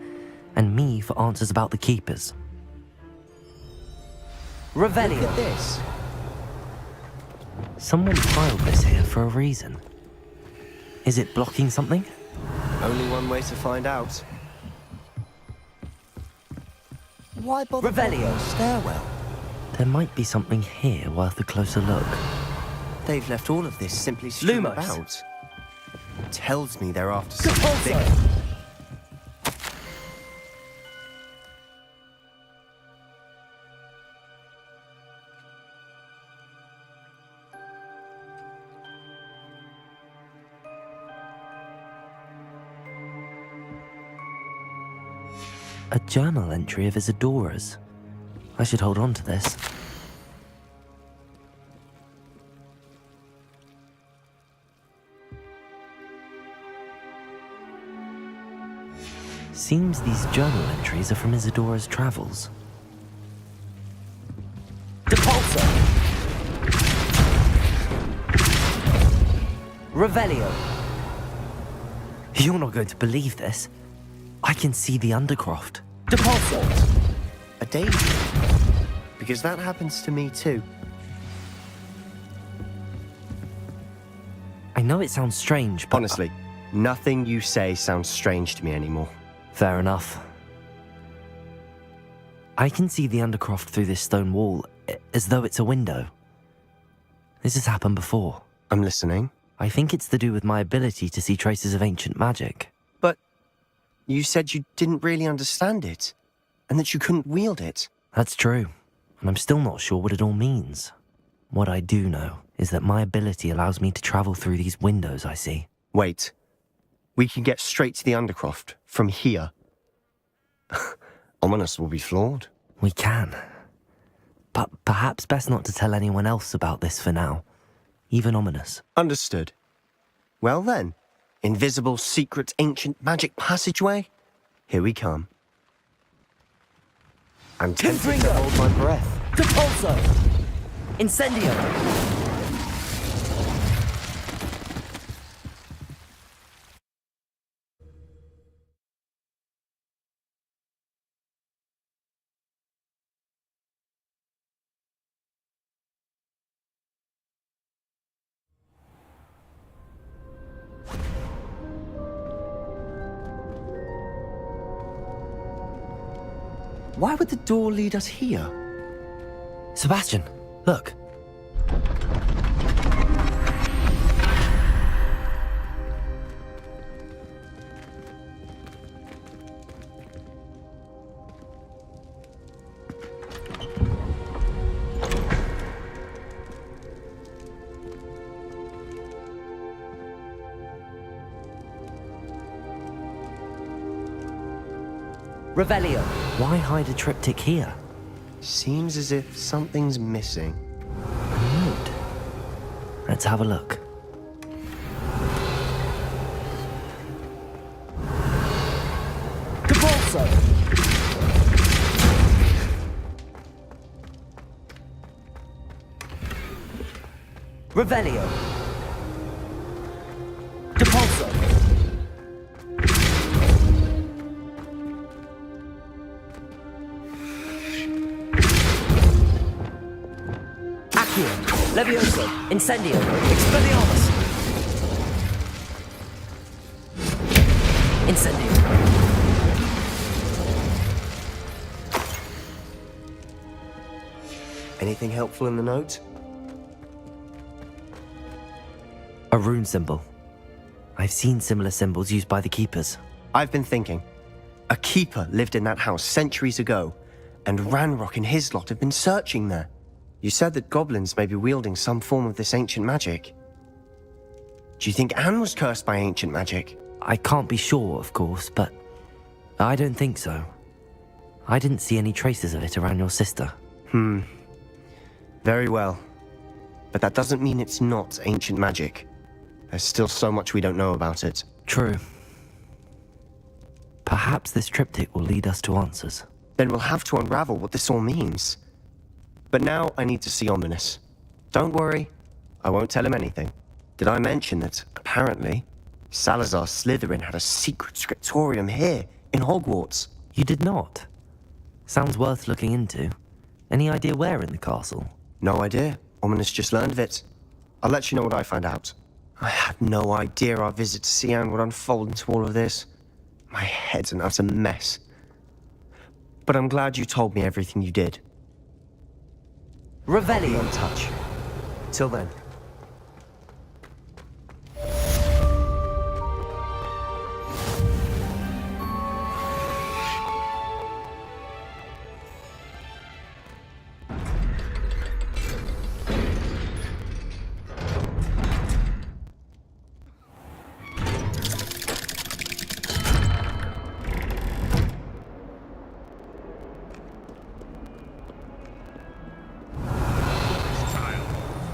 and me for answers about the keepers. Revelio. Look at this. Someone piled this here for a reason. Is it blocking something? Only one way to find out. Why bother Revelio. a stairwell? There might be something here worth a closer look. They've left all of this simply strewn Lumos. about. Tells me they're after something bigger. A journal entry of Isadora's. I should hold on to this. Seems these journal entries are from Isadora's travels. Depulso! Revelio! You're not going to believe this. I can see the Undercroft. Depulso! A danger. Because that happens to me too. I know it sounds strange, but... Honestly, nothing you say sounds strange to me anymore. Fair enough. I can see the Undercroft through this stone wall, as though it's a window. This has happened before. I'm listening. I think it's to do with my ability to see traces of ancient magic. But you said you didn't really understand it, and that you couldn't wield it. That's true, and I'm still not sure what it all means. What I do know is that my ability allows me to travel through these windows I see. Wait. We can get straight to the Undercroft from here. Ominous will be flawed. We can. But perhaps best not to tell anyone else about this for now. Even Ominous. Understood. Well then, invisible, secret, ancient magic passageway? Here we come. I'm tempted to hold my breath. Depulso! Incendio! Why would the door lead us here? Sebastian, look. Revelio. Why hide a triptych here? Seems as if something's missing. A note. Let's have a look. Depulso! Revelio. Depulso! Levioso, Incendio, Expelliarmus! Incendio. Anything helpful in the note? A rune symbol. I've seen similar symbols used by the keepers. I've been thinking. A keeper lived in that house centuries ago, and Ranrock and his lot have been searching there. You said that goblins may be wielding some form of this ancient magic. Do you think Anne was cursed by ancient magic? I can't be sure, of course, but I don't think so. I didn't see any traces of it around your sister. Very well. But that doesn't mean it's not ancient magic. There's still so much we don't know about it. True. Perhaps this triptych will lead us to answers. Then we'll have to unravel what this all means. But now I need to see Ominous. Don't worry, I won't tell him anything. Did I mention that, apparently, Salazar Slytherin had a secret scriptorium here, in Hogwarts? You did not? Sounds worth looking into. Any idea where in the castle? No idea. Ominous just learned of it. I'll let you know what I find out. I had no idea our visit to Sian would unfold into all of this. My head's an utter mess. But I'm glad you told me everything you did. Revelio. Be in touch. Till then.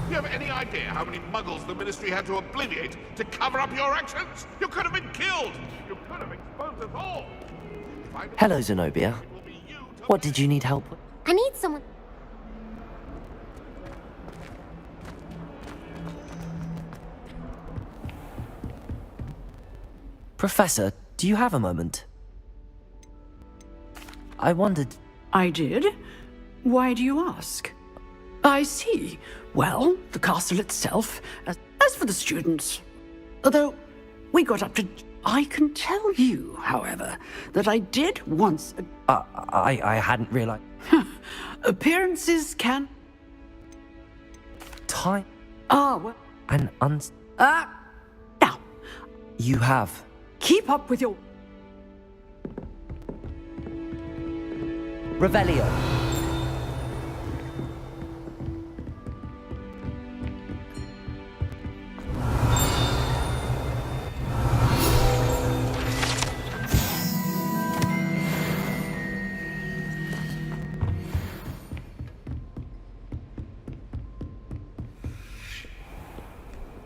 Do you have any idea how many muggles the Ministry had to obliviate to cover up your actions? You could have been killed! You could have exposed us all! Hello, Zenobia. What did you need help with? I need someone... Professor, do you have a moment? I wondered... I did? Why do you ask? I see. Well, the castle itself, as for the students, although we got up to... I can tell you, however, that I did once... I hadn't realized... Appearances can... Time... Well... And Now... You have... Keep up with your... Revelio.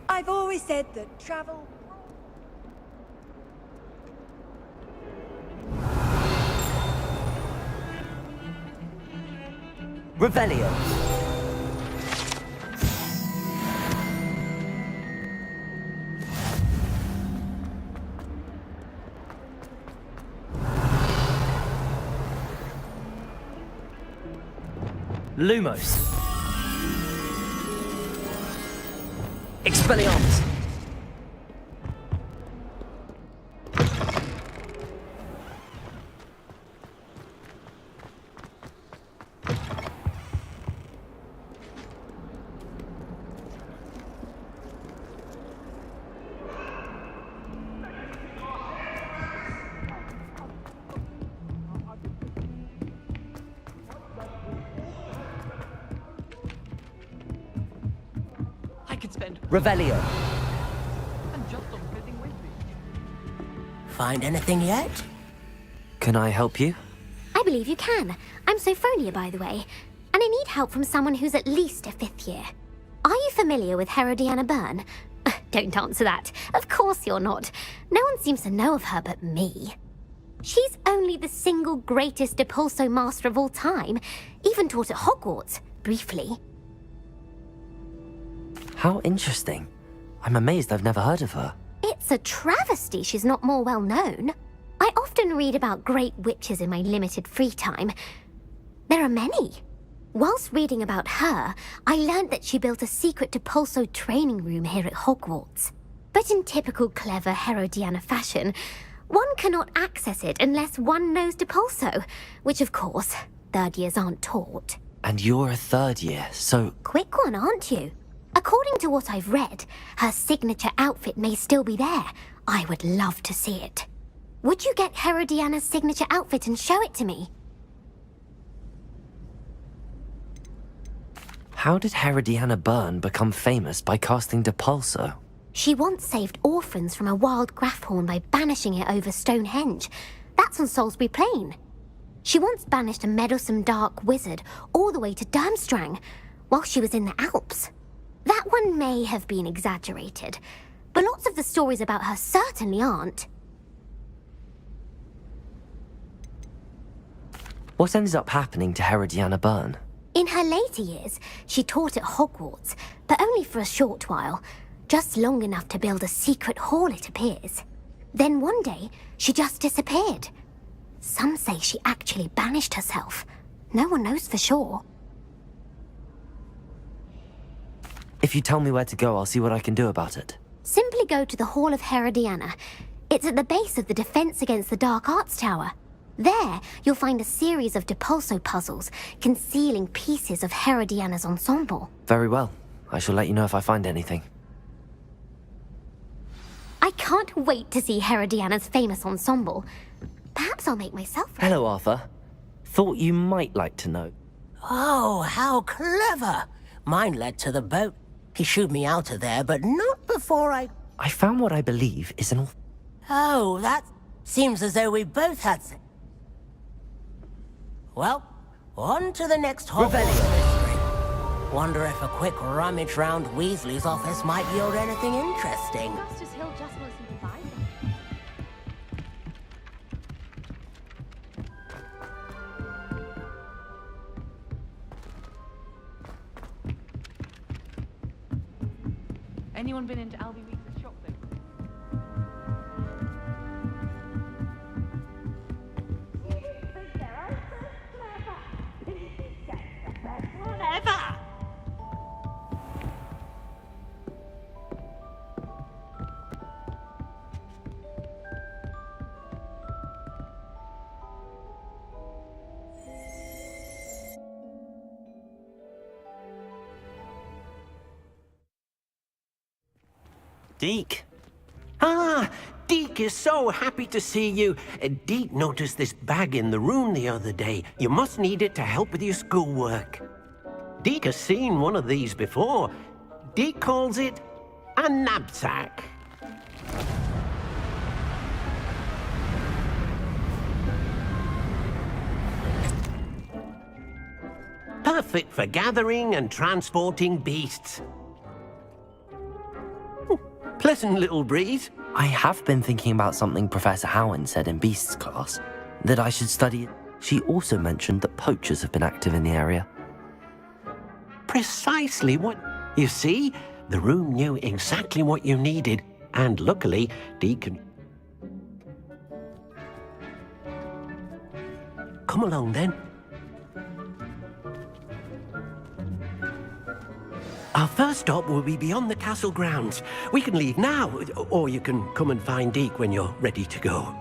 I've always said that travel... Revelio. Lumos. Expelliarmus. I could spend... Revelio. And just on fizzing with me. Find anything yet? Can I help you? I believe you can. I'm Sophronia, by the way. And I need help from someone who's at least a 5th year. Are you familiar with Herodiana Byrne? Don't answer that. Of course you're not. No one seems to know of her but me. She's only the single greatest Depulso master of all time. Even taught at Hogwarts, briefly. How interesting. I'm amazed I've never heard of her. It's a travesty she's not more well known. I often read about great witches in my limited free time. There are many. Whilst reading about her, I learned that she built a secret Depulso training room here at Hogwarts. But in typical clever Herodiana fashion, one cannot access it unless one knows Depulso, which of course, 3rd years aren't taught. And you're a 3rd year, so... Quick one, aren't you? According to what I've read, her signature outfit may still be there. I would love to see it. Would you get Herodiana's signature outfit and show it to me? How did Herodiana Byrne become famous by casting Depulso? She once saved orphans from a wild Grafhorn by banishing it over Stonehenge. That's on Salisbury Plain. She once banished a meddlesome dark wizard all the way to Durmstrang while she was in the Alps. That one may have been exaggerated, but lots of the stories about her certainly aren't. What ended up happening to Herodiana Byrne? In her later years, she taught at Hogwarts, but only for a short while, just long enough to build a secret hall, it appears. Then one day, she just disappeared. Some say she actually banished herself. No one knows for sure. If you tell me where to go, I'll see what I can do about it. Simply go to the Hall of Herodiana. It's at the base of the Defense Against the Dark Arts Tower. There, you'll find a series of Depulso puzzles concealing pieces of Herodiana's ensemble. Very well. I shall let you know if I find anything. I can't wait to see Herodiana's famous ensemble. Perhaps I'll make myself... Hello, Arthur. Thought you might like to know. Oh, how clever! Mine led to the boat. He shooed me out of there, but not before I found what I believe is an... Oh, that seems as though we both had... Well, on to the next Hogwarts mystery. Wonder if a quick rummage round Weasley's office might yield anything interesting. Masters Hill just wants you to buy them. Anyone been into Albie Weeks' shop lately? Whatever! Deke. Ah, Deke is so happy to see you. Deke noticed this bag in the room the other day. You must need it to help with your schoolwork. Deke has seen one of these before. Deke calls it a knapsack. Perfect for gathering and transporting beasts. Pleasant little breeze. I have been thinking about something Professor Howard said in Beasts class, that I should study. She also mentioned that poachers have been active in the area. Precisely what... You see, the room knew exactly what you needed, and luckily, Deacon... Come along, then. Our first stop will be beyond the castle grounds. We can leave now, or you can come and find Deke when you're ready to go.